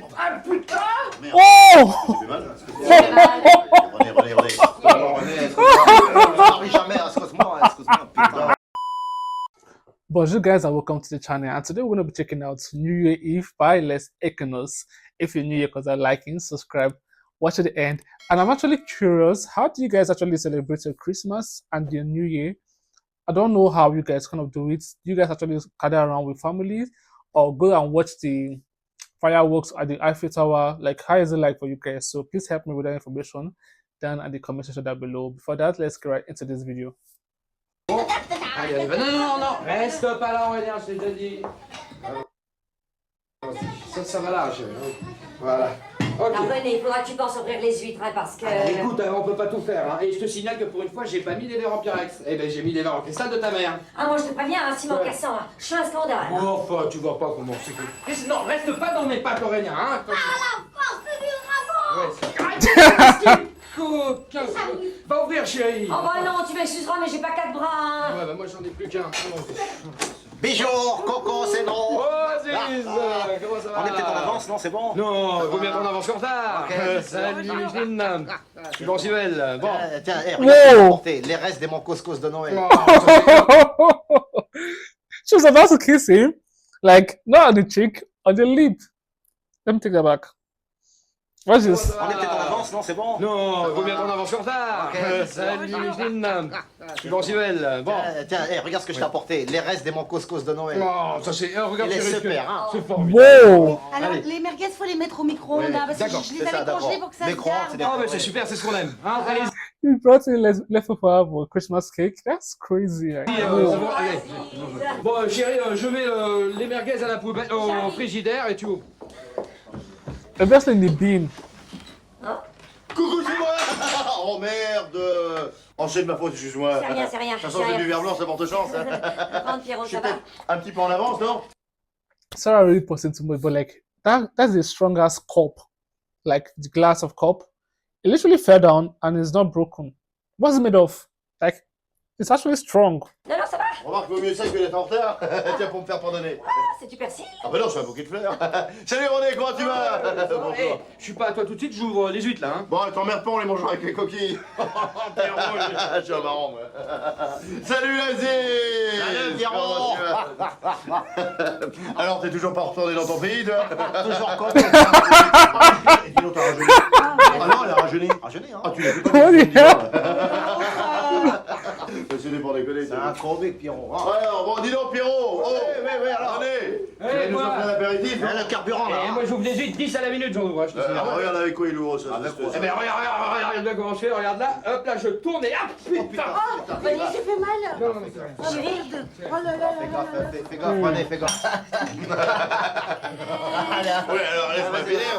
putain. Ah putain! Merde. Oh! Ça fait mal, René, René, René. Non, René, excuse-moi. Je n'arrive jamais, excuse-moi, putain. Bonjour guys and welcome to the channel, and today we're going to be checking out New Year Eve by Les Econos. If you're new here, consider liking, subscribe, watch to the end. And I'm actually curious, how do you guys actually celebrate your Christmas and your New Year? I don't know how you guys kind of do it. Do you guys actually gather around with families or go and watch the fireworks at the Eiffel Tower? Like, how is it like for you guys? So please help me with that information down in the comment section down below. Before that, let's get right into this video. Allez, non, reste pas là, Aurélien, je t'ai déjà dit. Ça va là, chérie. Voilà. Ok. Alors René, il faudra que tu penses à ouvrir les huîtres, hein, parce que... Écoute, on peut pas tout faire, hein. Et je te signale que pour une fois, j'ai pas mis les verres en Pyrex. Eh ben, j'ai mis les verres en cristal de ta mère. Ah, moi je te préviens, hein, Simon Cassan, hein, je fais un scandale. Hein. Oh, enfin, tu vois pas comment c'est que... Non, reste pas dans mes pattes, Aurélien, hein. Ah, la force du dragon! Ouais, coquin. Va ouvrir, chérie. Oh bah non, tu m'excuseras, mais j'ai pas 4 bras, hein. Ouais, bah moi j'en ai plus qu'un. Bijou, Coco, c'est non. Oh, Ziz, comment ça va? On est peut-être en avance, non, c'est bon? Non, vaut mieux qu'on avance comme ça. Ok. Salut, Micheline. Je suis bon, Sylvelle. Bon. Tiens, regarde, Wow. apporté les restes de mon couscous de Noël. She was about to kiss him, like not on the cheek, on the lip. Let me take that back. What's this? On est peut-être en avance, non, c'est bon? Non, vaut mieux qu'on avance comme ça. Ok. Salut, Micheline. Je suis bon, Sylvelle. Bon. Tiens, regarde ce que je t'ai apporté, les restes de mon couscous de Noël. Oh, ça c'est... regarde, Il est chérie, super, hein. c'est formidable. Whoa! Alors, Allez. les merguez, faut les mettre au micro-ondes, Oui, hein, parce que d'accord, je les c'est ça, avais d'accord. congelés pour que ça se Micro-ondes, c'est garde. Oh, mais c'est super, c'est ce qu'on aime. Hein, allez, He brought in leftover for Christmas cake. That's crazy. Right? c'est Whoa. bon, allez. Bon, chérie, je mets les merguez à la poubelle, au frigidaire et tu ouvres. Obviously in the bean. Coucou, c'est moi. Oh merde. Enchaîne ma faute, excuse-moi. C'est rien. De toute façon, j'ai du verre blanc, ça porte chance. Prends, Pierrot, Je suis ça va? peut-être un petit peu en avance, non? Sarah really puts into me, but like that's the strongest cup, like the glass of cup. It literally fell down and it's not broken. What's it made of? Like it's actually strong. Non, ça va? Remarque, vaut mieux ça que d'être en retard. Tiens, pour me faire pardonner. Ah, c'est du persil. Ah bah non, je suis un bouquet de fleurs. Salut René, comment tu vas? Bonjour. Hey, je suis pas à toi tout de suite, j'ouvre les huîtres là. Hein. Bon, t'emmerdes pas, on les mangera avec les coquilles. Je suis un marrant, moi. Salut Lazé. Salut, Pierrot. Comment tu vas? Alors, t'es toujours pas retourné dans ton pays, toi? Toujours quoi? Et dis donc, t'as rajeuni. Ah non, elle a rajeuni. Rajeuni, hein? Ah, tu l'as fait pas depuis 10 ans. C'est pour déconner. C'est un convict, Pierrot. Hein? Alors, bon, dis donc, Pierrot. Oh, oui, alors. René, tu vas Hey, nous moi. offrir un apéritif? Le carburant, là. Et hein? moi j'ouvre les huîtres 10 à la minute, j'en ouvre. Je te signale. Regarde avec quoi il ouvre ça. Avec quoi? Eh ben regarde bien comment je fais, regarde là, hop là je tourne et hop putain. René, j'ai fait mal. Non, mais c'est vrai. Oh, merde. Oh là là là là. Fais gaffe, René, fais gaffe. Ouais, alors laisse-moi finir.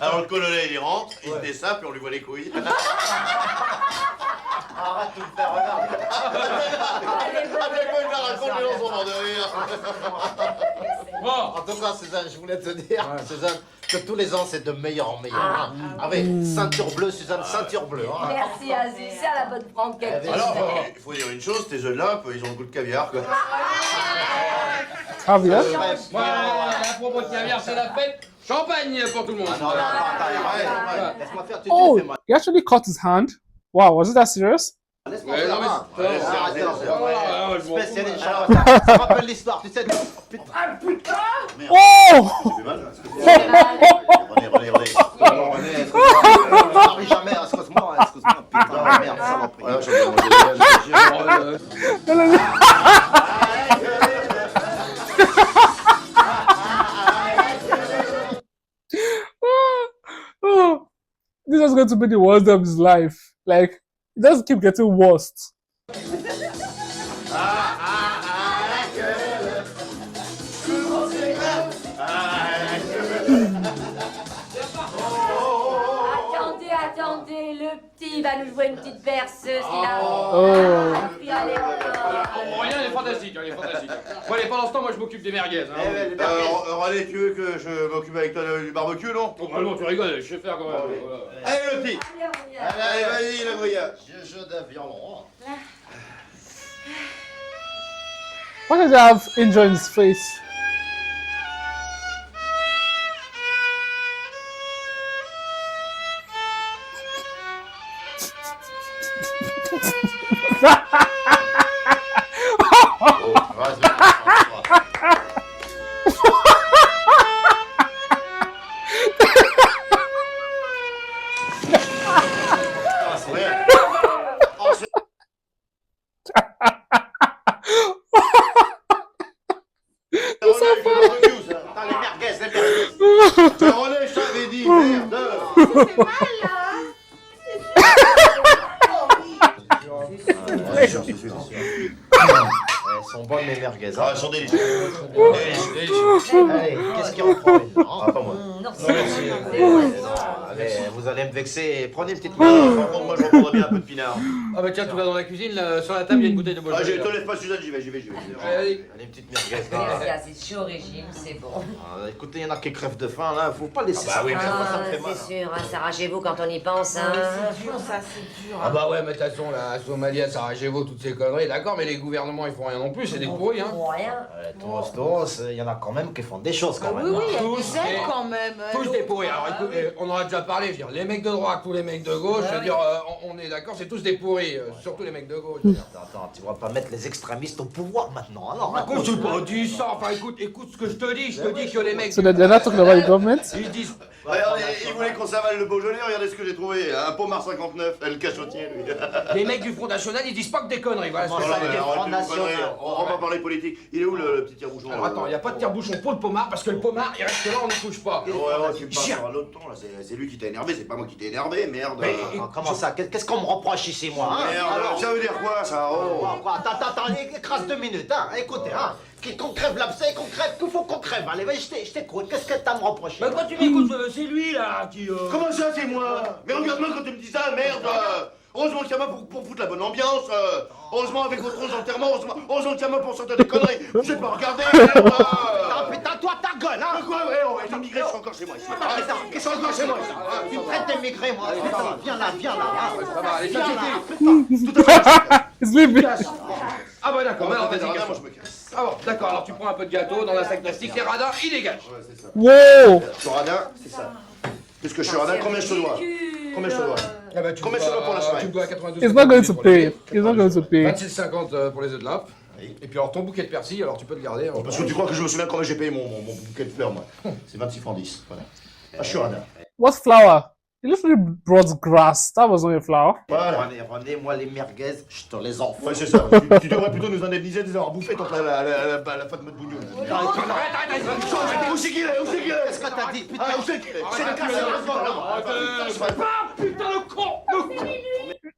Alors le colonel il rentre, il se dessape et on lui voit les couilles. Arrête de me faire, regarde. À chaque fois que je la raconte, les gens sont morts de rire. Bon, En tout cas, Suzanne, je voulais te dire, Suzanne, que tous les ans, c'est de meilleur en meilleur. Hein? Ah oui, ceinture bleue, Suzanne, ceinture bleue. Hein? Merci, Aziz, c'est à la bonne franque qu'elle dit. Alors, il faut dire une chose, ces jeunes-là, ils ont le goût de caviar, quoi. Caviar? à propos de caviar, c'est la fête. Champagne pour tout le monde. Ah non, non, attends, laisse-moi faire, tu Oh, fais mal. he actually cut his hand. Wow, was it that serious? Laisse-moi Ouais, faire. non, mais hein. c'est- Ouais, Ah, c'est- attends, c'est- je m'en fous, spécialiste. moi. Alors, ça me rappelle l'histoire, tu sais. Putain. Ah putain. Oh! Ça fait mal. René, excuse-moi. Je n'arrive jamais, excuse-moi, putain, merde, saloperie. Ouais, je Oh, this is going to be the worst of his life. Like, it doesn't keep getting worse. Attendez, le petit va nous jouer une petite berceuse. Il a... Oh. Puis allez, Oh, rien, il est fantastique, il est fantastique. Bon allez, pendant ce temps, moi je m'occupe des merguez. Hein. René, tu veux que je m'occupe avec toi du barbecue, non? Oh, bah non, tu rigoles, je sais faire quand même. Voilà. Allez, le petit. Allez, vas-y, la Goya. Jeu de violon. Why does he have injury in his face? René, je t'avais dit, merde. C'est mal là. C'est sûr, c'est sûr. Elles sont bonnes les merguez. Ah, elles sont délicieuses. Allez, qu'est-ce qui reprend maintenant? Ah, pas moi. Non, Merci. Allez, vous allez me vexer. Prenez une petite main. Par contre, moi, je reprendrais bien un peu de pinard. Ah bah tiens, tu vas dans la cuisine, là, sur la table, il y a une bouteille de Ah, Beaujolais. je te laisse pas, Suzanne, j'y vais. Allez, Allez, une petite merguez. Merci, c'est chaud régime, c'est bon. Ah, écoutez, il y en a qui crèvent de faim là. Faut pas laisser ça. oui, comme mais ça, ça me fait Ah, mal. c'est sûr, hein, Sarajevo quand on y pense, hein. C'est dur ça, c'est dur. Ah bah ouais, mais de toute façon, la Somalie, à Sarajevo, toutes ces conneries, d'accord, mais les gouvernements, ils font rien non plus, c'est des pourris, hein. Pour rien. Toros, il y en a quand même qui font des choses quand Oui, même. oui, il y a Tous, des aides mais- quand même. Tous des pourris. Alors écoute, on en a déjà parlé, je veux dire, les mecs de droite, tous les mecs de gauche, je veux dire, on est d'accord, c'est tous des pourris, surtout les mecs de gauche. je veux dire. Attends, tu vas pas mettre les extrémistes au pouvoir maintenant, alors. Écoute, tu pas dit ça, enfin écoute ce que je te dis, je te dis que les mecs... So they're not talking about the government. Ils disent... Regardez, il voulait qu'on s'avale le Beaujolais, regardez ce que j'ai trouvé. Un Pommard 59, le cachotier, lui. Les mecs du Front National, ils disent pas que des conneries, voilà ce que Comment je ça, veux dire. Arrêtez Front vos conneries, National. on va parler politique. Il est où le petit tire-bouchon Alors attends, il n'y a pas de tire-bouchon pour le pommard, parce que le pommard, il reste là, on ne touche pas. Ouais, tu me parles sur un autre ton, là. C'est lui qui t'a énervé, c'est pas moi qui t'ai énervé, merde. Mais- Comment ça? Qu'est-ce qu'on me reproche ici, moi, hein? Merde, ça veut dire quoi, ça? Oh. Quoi, attends, écrase 2 minutes, hein? Écoutez, hein? Qu'on crève l'abcès, qu'on crève, qu'il faut qu'on crève. Allez, vas-y, je t'écoute. Qu'est-ce que t'as à me reprocher? Mais quand tu m'écoutes, c'est lui là qui... Comment ça, c'est moi? Mais regarde-moi quand tu me dis ça, merde. Heureusement qu'il y a moi pour foutre la bonne ambiance. Heureusement avec votre rose enterrement, heureusement qu'il y a moi pour sortir des conneries. Je vais pas regarder, merde. Ah, putain, toi, ta gueule, hein? Mais quoi, ouais, les immigrés sont encore chez moi ici. Ils sont encore chez moi ici. Tu me traites d'émigré, moi. Viens là, hein? Ça va, allez, Viens ça là, suffit. putain. It's leaving. Ah bah d'accord, alors vas-y, Moi, casse-toi. je me casse. Ah bon, d'accord, alors tu prends un peu de gâteau dans un sac plastique, c'est radin, il dégage. Ouais, c'est ça. Whoa. Je suis radin, c'est ça. Puisque je suis radin, combien je te dois? Combien je te dois? Ah bah, tu Combien me je te dois pour la soirée? Tu me dois 92. He's not going to pay. He's not going to pay. 26,50 pour les œufs de lappe. Et puis alors ton bouquet de persil, alors tu peux le garder. hein. Parce que tu crois que je me souviens combien j'ai payé mon bouquet de fleurs, moi. C'est 26 francs 10. Voilà. Ah, je suis radin. What's flour? You literally brought grass. That was not a flour. Voilà. René, moi, les merguez, je te les offre. Ouais, c'est ça. Tu devrais plutôt nous indemniser de les avoir bouffés, toi, la Fatma de Bougnou. Arrête, Où c'est qu'il est? Où c'est qu'il est? Qu'est-ce que t'as dit? Putain, Ah, où c'est qu'il est? C'est le cas, putain le con.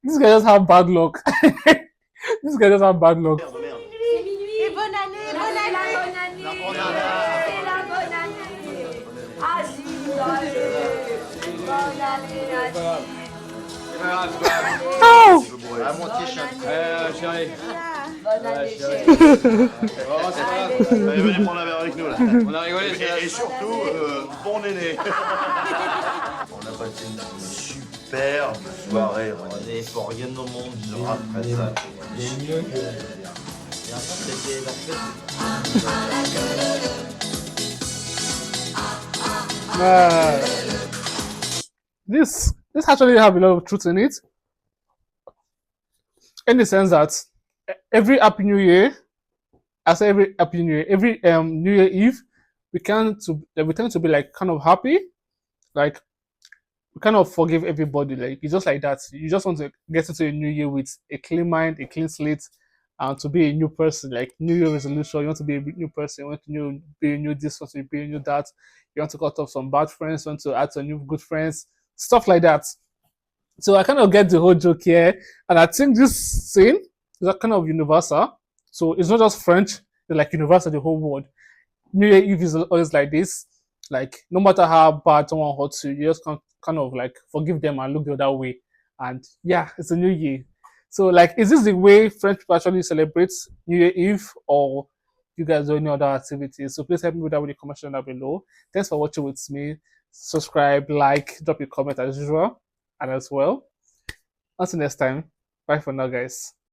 This guy just have bad luck. This guy just have bad luck. Merde, merde. C'est minuit. Et bonne année, C'est bonne année. la bonne année. C'est la bonne année. Asile, bonne année, Asile. Oh! à moitié chaque. Chérie. Bonne année, chérie. Oh, c'est pas grave. Allez, venez prendre un verre avec nous, là. On a rigolé, c'est Et surtout, bon néné. On a passé une superbe soirée, René. On est pour rien au monde, je après ça. C'était la fête. This actually have a lot of truth in it, in the sense that every Happy New Year, I say every Happy New Year, every New Year Eve, we tend to be like kind of happy, like we kind of forgive everybody. Like it's just like that. You just want to get into a new year with a clean mind, a clean slate, and to be a new person. Like New Year resolution, you want to be a new person. You want to be a new this, want to be a new that. You want to cut off some bad friends. You want to add some new good friends. Stuff like that. So I kind of get the whole joke here, and I think this saying is kind of universal. So it's not just French; it's like universal the whole world. New Year Eve is always like this. Like no matter how bad someone hurts you, you just kind of like forgive them and look the other way. And yeah, it's a new year. So like, is this the way French people actually celebrate New Year Eve, or you guys do any other activities? So please help me with that with the comment section down below. Thanks for watching with me. Subscribe, like, drop your comment as usual, and as well. Until next time, bye for now, guys.